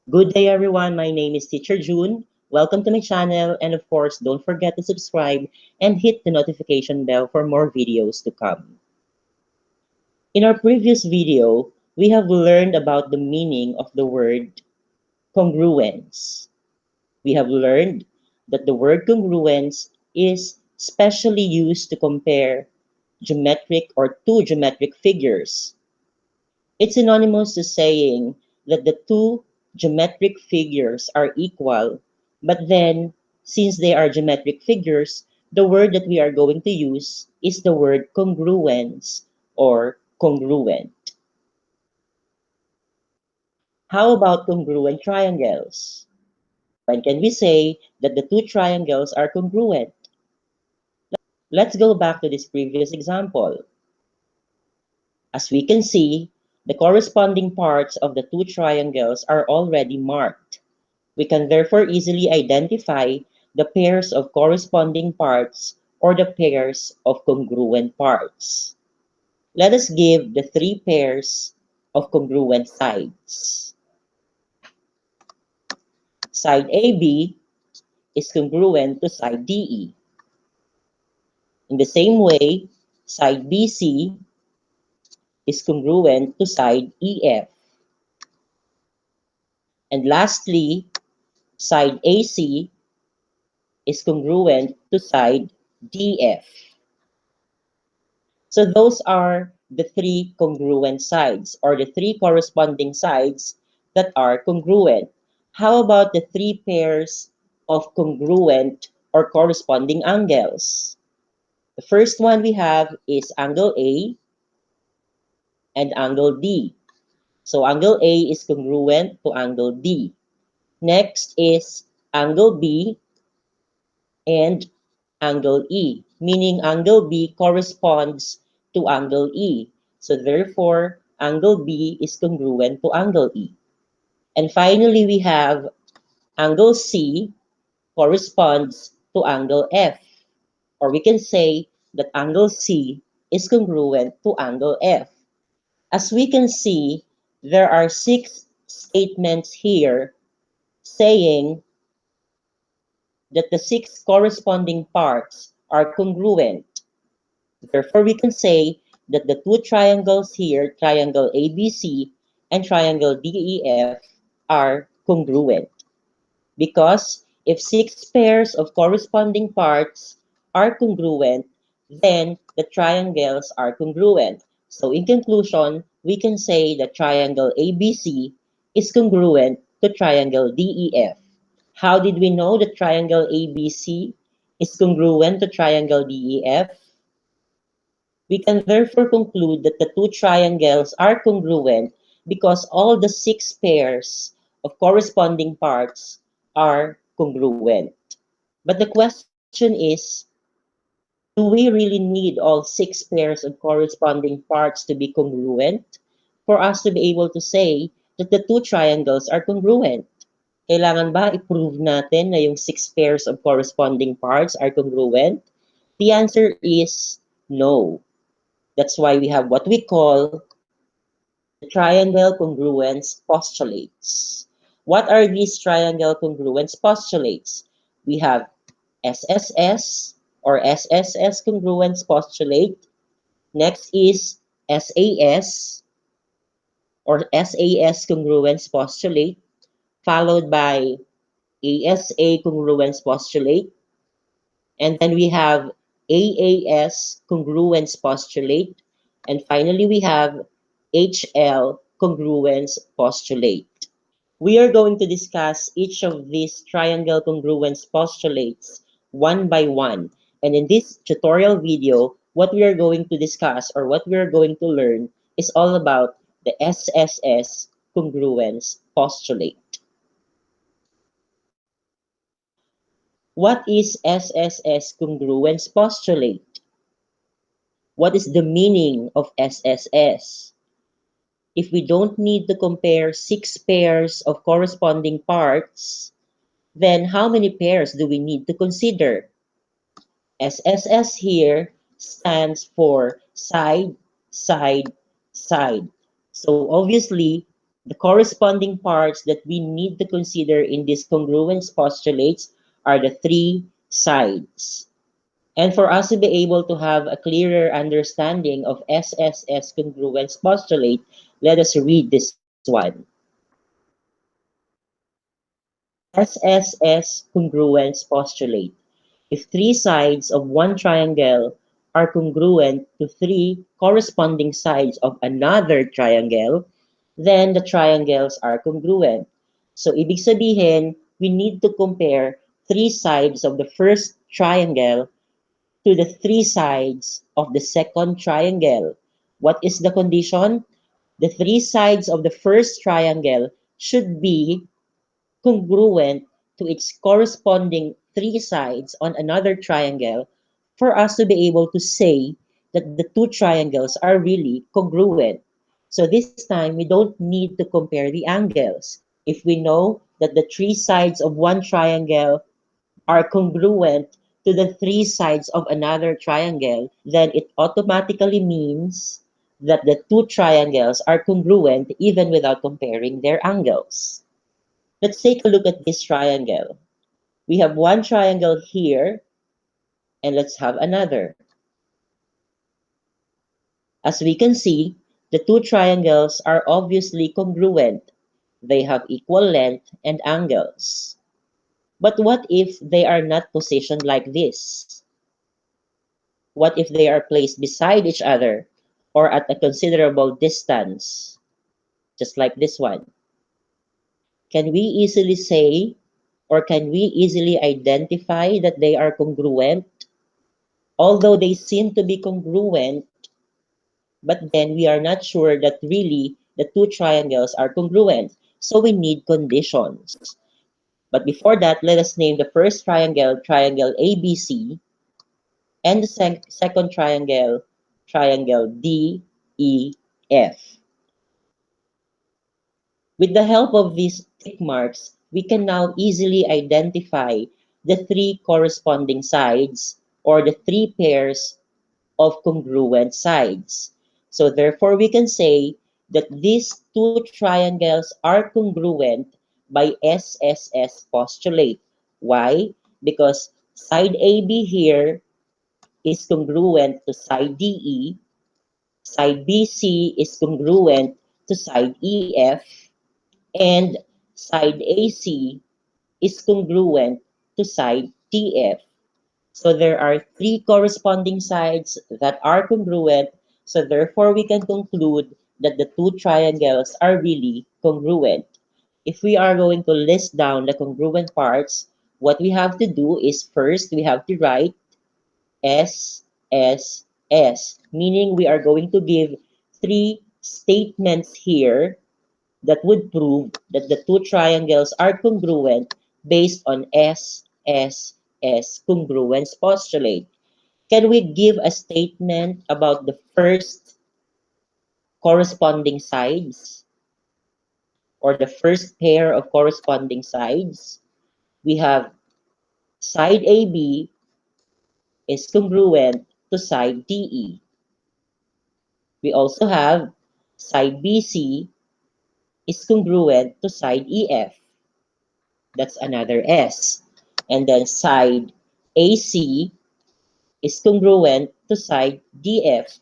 Good day, everyone. My name is Teacher June. Welcome to my channel, and of course, don't forget to subscribe and hit the notification bell for more videos to come. In our previous video, we have learned about the meaning of the word congruence. We have learned that the word congruence is specially used to compare geometric or two geometric figures. It's synonymous to saying that the two geometric figures are equal, but then, since they are geometric figures, the word that we are going to use is the word congruence or congruent. How about congruent triangles? When can we say that the two triangles are congruent? Let's go back to this previous example. As we can see, the corresponding parts of the two triangles are already marked. We can therefore easily identify the pairs of corresponding parts or the pairs of congruent parts. Let us give the three pairs of congruent sides. Side AB is congruent to side DE. In the same way, side BC is congruent to side EF. And lastly, side AC is congruent to side DF. So those are the three congruent sides or the three corresponding sides that are congruent. How about the three pairs of congruent or corresponding angles? The first one we have is angle A and angle D. So angle A is congruent to angle D. Next is angle B and angle E, meaning angle B corresponds to angle E. So therefore, angle B is congruent to angle E. And finally, we have angle C corresponds to angle F, or we can say that angle C is congruent to angle F. As we can see, there are 6 statements here saying that the 6 corresponding parts are congruent. Therefore, we can say that the two triangles here, triangle ABC and triangle DEF, are congruent. Because if 6 pairs of corresponding parts are congruent, then the triangles are congruent. So in conclusion, we can say that triangle ABC is congruent to triangle DEF. How did we know that triangle ABC is congruent to triangle DEF? We can therefore conclude that the two triangles are congruent because all the 6 pairs of corresponding parts are congruent. But the question is, do we really need all 6 pairs of corresponding parts to be congruent for us to be able to say that the two triangles are congruent? Kailangan ba i-prove natin na yung 6 pairs of corresponding parts are congruent? The answer is no. That's why we have what we call the triangle congruence postulates. What are these triangle congruence postulates? We have SSS or SSS Congruence Postulate. Next is SAS or SAS Congruence Postulate, followed by ASA Congruence Postulate. And then we have AAS Congruence Postulate. And finally, we have HL Congruence Postulate. We are going to discuss each of these triangle congruence postulates one by one. And in this tutorial video, what we are going to discuss or what we are going to learn is all about the SSS congruence postulate. What is SSS congruence postulate? What is the meaning of SSS? If we don't need to compare 6 pairs of corresponding parts, then how many pairs do we need to consider? SSS here stands for side, side, side. So obviously, The corresponding parts that we need to consider in these congruence postulates are the three sides. And for us to be able to have a clearer understanding of SSS congruence postulate, let us read this one. SSS congruence postulate. If three sides of one triangle are congruent to three corresponding sides of another triangle, then the triangles are congruent. So ibig sabihin, we need to compare three sides of the first triangle to the three sides of the second triangle. What is the condition? The three sides of the first triangle should be congruent to its corresponding three sides on another triangle for us to be able to say that the two triangles are really congruent. So this time we don't need to compare the angles. If we know that the three sides of one triangle are congruent to the three sides of another triangle, then it automatically means that the two triangles are congruent even without comparing their angles. Let's take a look at this triangle. We have one triangle here, and let's have another. As we can see, the two triangles are obviously congruent. They have equal length and angles. But what if they are not positioned like this? What if they are placed beside each other or at a considerable distance, just like this one? Can we easily say or can we easily identify that they are congruent? Although they seem to be congruent, but then we are not sure that really the two triangles are congruent. So we need conditions. But before that, let us name the first triangle, triangle ABC, and the second triangle, triangle DEF. With the help of these tick marks, we can now easily identify the three corresponding sides or the three pairs of congruent sides. So therefore, we can say that these two triangles are congruent by SSS postulate. Why? Because side AB here is congruent to side DE, side BC is congruent to side EF, and side AC is congruent to side TF. So there are three corresponding sides that are congruent. So therefore, we can conclude that the two triangles are really congruent. If we are going to list down the congruent parts, what we have to do is first we have to write SSS, meaning we are going to give three statements here that would prove that the two triangles are congruent based on SSS congruence postulate. Can we give a statement about the first corresponding sides or the first pair of corresponding sides? We have side AB is congruent to side DE. We also have side BC is congruent to side EF. That's another S. And then side AC is congruent to side DF,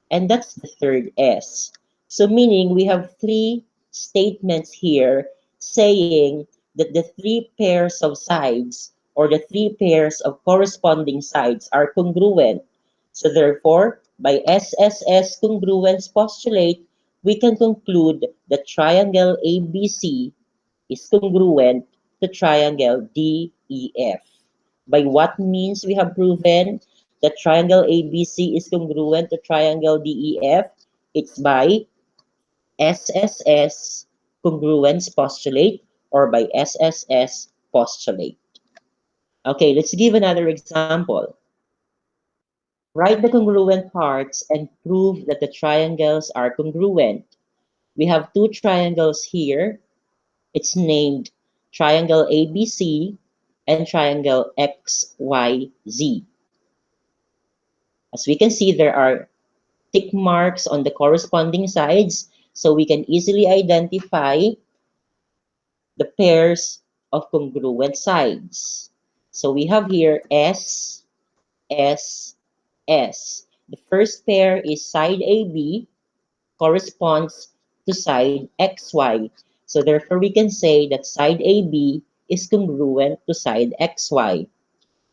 and that's the third S. So meaning we have three statements here saying that the three pairs of sides or the three pairs of corresponding sides are congruent. So therefore, by SSS congruence postulate, we can conclude that triangle ABC is congruent to triangle DEF. By what means we have proven that triangle ABC is congruent to triangle DEF? It's by SSS congruence postulate or by SSS postulate. Okay, let's give another example. Write the congruent parts and prove that the triangles are congruent. We have two triangles here. It's named triangle ABC and triangle XYZ. As we can see, there are tick marks on the corresponding sides. So we can easily identify the pairs of congruent sides. So we have here S, S, S. The first pair is side AB corresponds to side XY. So therefore we can say that side AB is congruent to side XY.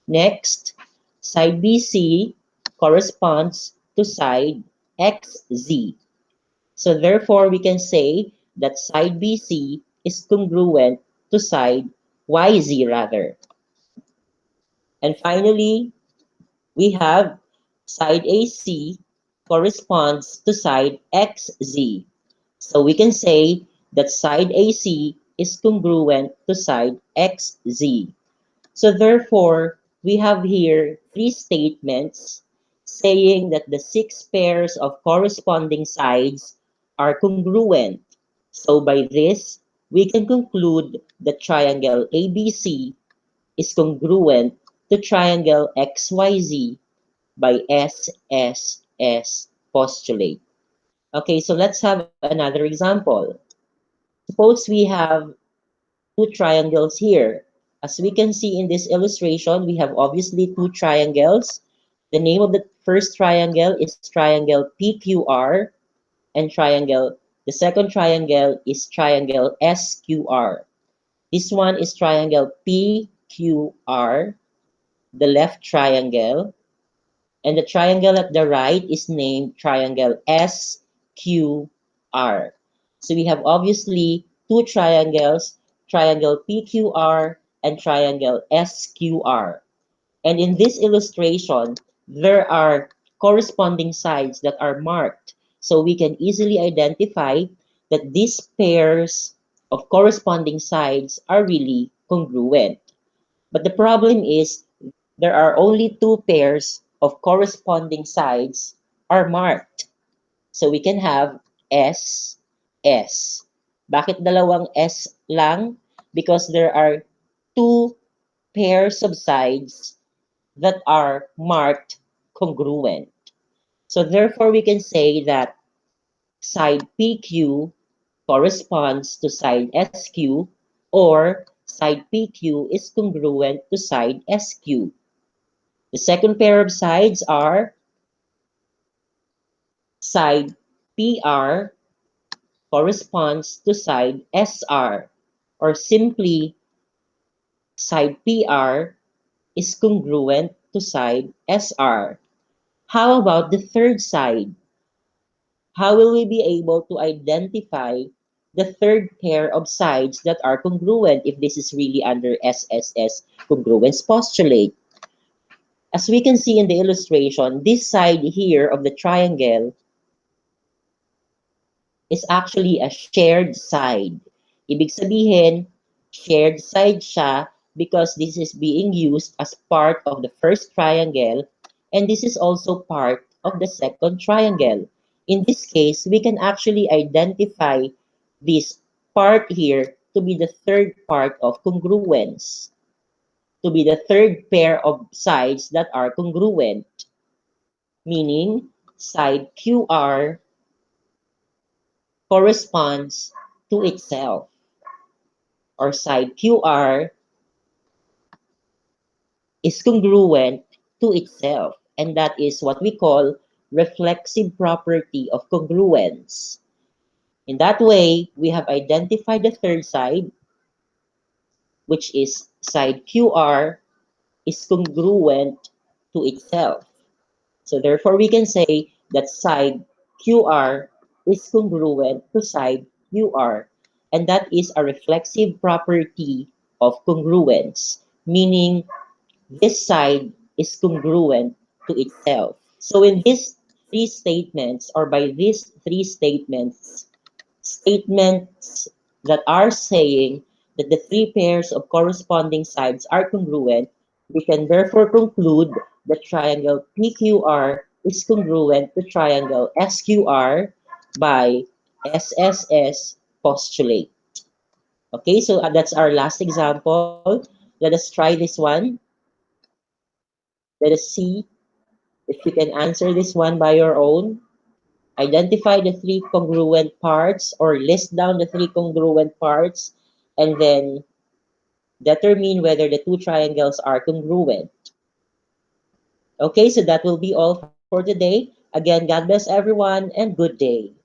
Next, side BC corresponds to side XZ. So therefore we can say that side BC is congruent to side YZ rather. And finally, we have side AC corresponds to side XZ. So we can say that side AC is congruent to side XZ. So therefore, we have here three statements saying that the six pairs of corresponding sides are congruent. So by this, we can conclude that triangle ABC is congruent to triangle XYZ by SSS postulate. Okay, so let's have another example. Suppose we have two triangles here. As we can see in this illustration, we have obviously two triangles. The name of the first triangle is triangle PQR, and the second triangle is triangle SQR. This one is triangle PQR, the left triangle, and the triangle at the right is named triangle SQR. So we have obviously two triangles, triangle PQR and triangle SQR. And in this illustration, there are corresponding sides that are marked. So we can easily identify that these pairs of corresponding sides are really congruent. But the problem is there are only two pairs of corresponding sides are marked. So we can have S, S. Bakit dalawang S lang? Because there are two pairs of sides that are marked congruent. So therefore, we can say that side PQ corresponds to side SQ, or side PQ is congruent to side SQ. The second pair of sides are side PR corresponds to side SR, or simply side PR is congruent to side SR. How about the third side? How will we be able to identify the third pair of sides that are congruent if this is really under SSS Congruence Postulate? As we can see in the illustration, this side here of the triangle is actually a shared side. Ibig sabihin, shared side siya because this is being used as part of the first triangle, and this is also part of the second triangle. In this case, we can actually identify this part here to be the third part of congruence, to be the third pair of sides that are congruent, meaning side QR corresponds to itself, or side QR is congruent to itself, and that is what we call reflexive property of congruence. In that way, we have identified the third side, which is side QR is congruent to itself. So therefore, we can say that side QR is congruent to side QR, and that is a reflexive property of congruence, meaning this side is congruent to itself. So in these three statements, or by these three statements, statements that are saying that the three pairs of corresponding sides are congruent, we can therefore conclude that triangle PQR is congruent to triangle SQR by SSS postulate. Okay, so that's our last example. Let us try this one. Let us see if you can answer this one by your own. Identify the three congruent parts or list down the three congruent parts and then determine whether the two triangles are congruent. Okay, so that will be all for today. Again, God bless everyone and good day.